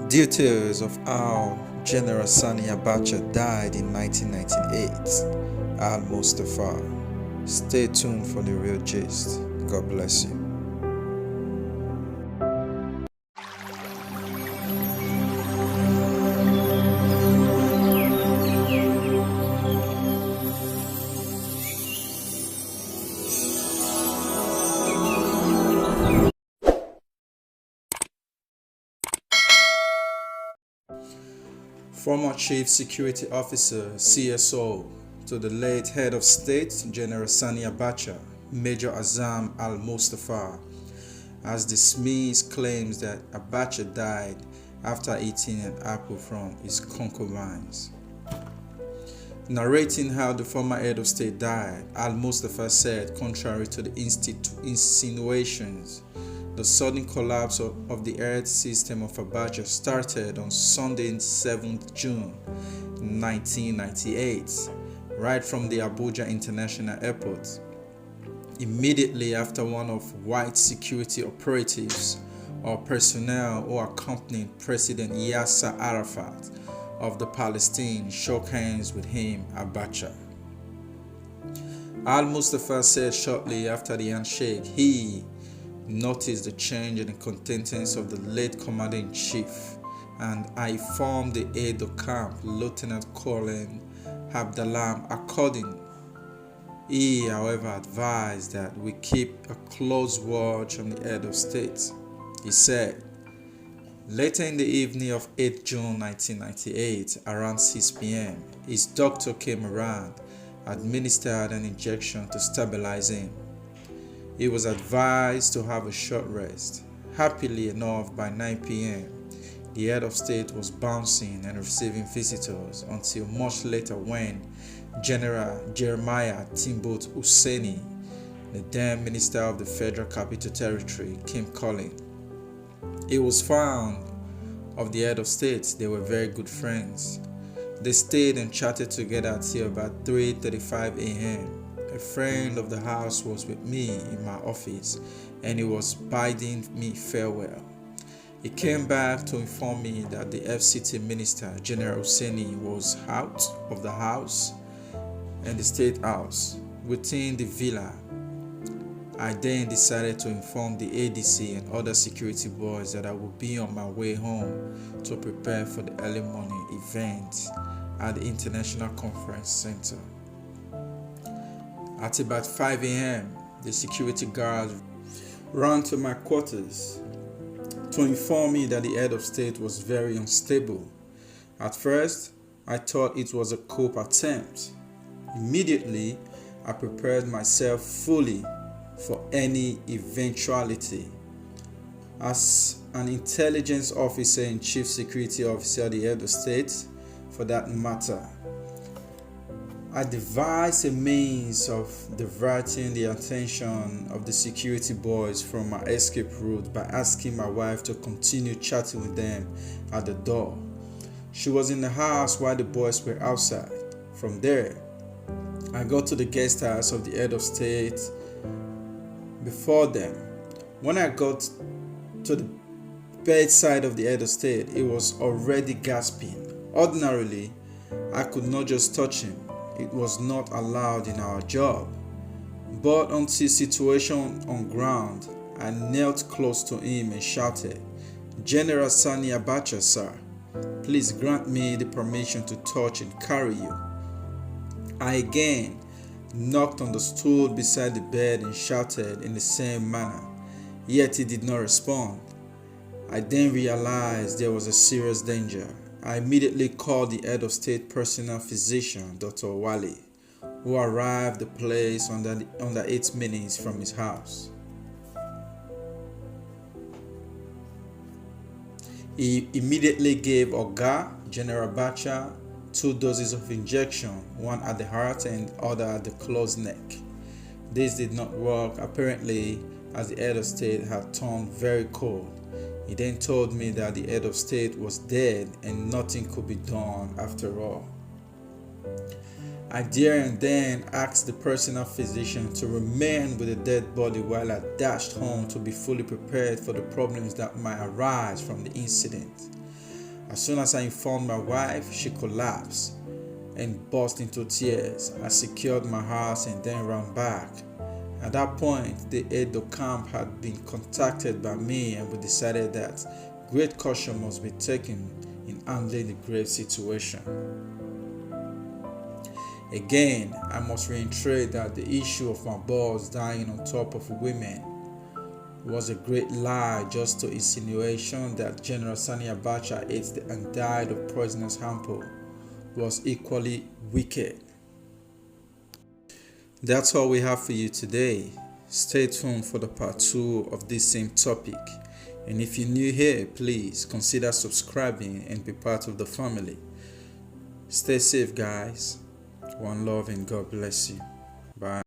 Details of how General Sani Abacha died in 1998. Al-Mustapha. Stay tuned for the real gist. God bless you. Former Chief Security Officer CSO to the late Head of State General Sani Abacha, Major Azam Al-Mustapha, has dismissed claims that Abacha died after eating an apple from his concubines. Narrating how the former head of state died, Al-Mustapha said, contrary to the insinuations, the sudden collapse of the earth system of Abacha started on Sunday, 7th June 1998, right from the Abuja International Airport. Immediately after one of white security operatives or personnel who accompanied President Yasser Arafat of the Palestine shook hands with him, Abacha. Al-Mustapha said shortly after the handshake he noticed the change in the countenance of the late Commander-in-Chief, and I informed the aide-de-camp, Lieutenant Colonel Abdalam According. He, however, advised that we keep a close watch on the head of state. He said, later in the evening of 8 June 1998, around 6 p.m., his doctor came around, administered an injection to stabilize him. He was advised to have a short rest. Happily enough, by 9 p.m., the head of state was bouncing and receiving visitors until much later when General Jeremiah Timbot Husseini, the then Minister of the Federal Capital Territory, came calling. It was found of the head of state they were very good friends. They stayed and chatted together till about 3:35 a.m. A friend of the house was with me in my office and he was bidding me farewell. He came back to inform me that the FCT Minister, General Husseini, was out of the house and the State House within the villa. I then decided to inform the ADC and other security boys that I would be on my way home to prepare for the early morning event at the International Conference Center. At about 5 a.m., the security guards ran to my quarters to inform me that the head of state was very unstable. At first, I thought it was a coup attempt. Immediately, I prepared myself fully for any eventuality. As an intelligence officer and chief security officer, the head of state, for that matter, I devised a means of diverting the attention of the security boys from my escape route by asking my wife to continue chatting with them at the door. She was in the house while the boys were outside. From there, I got to the guest house of the head of state before them. When I got to the bedside of the head of state, he was already gasping. Ordinarily, I could not just touch him. It was not allowed in our job. But until situation on ground, I knelt close to him and shouted, "General Sani Abacha, sir, please grant me the permission to touch and carry you." I again knocked on the stool beside the bed and shouted in the same manner, yet he did not respond. I then realized there was a serious danger. I immediately called the head of state personal physician, Dr. Wali, who arrived at the place under 8 minutes from his house. He immediately gave Oga, General Abacha, 2 doses of injection, one at the heart and other at the closed neck. This did not work, apparently, as the head of state had turned very cold. He then told me that the head of state was dead and nothing could be done after all. I there and then asked the personal physician to remain with the dead body while I dashed home to be fully prepared for the problems that might arise from the incident. As soon as I informed my wife, she collapsed and burst into tears. I secured my house and then ran back. At that point, the aide de camp had been contacted by me, and we decided that great caution must be taken in handling the grave situation. Again, I must reiterate that the issue of my boss dying on top of women was a great lie, just to insinuation that General Sani Abacha ate and died of poisonous hamper was equally wicked. That's all we have for you today. Stay tuned for the part 2 of this same topic. And if you're new here, please consider subscribing and be part of the family. Stay safe, guys. One love and God bless you. Bye.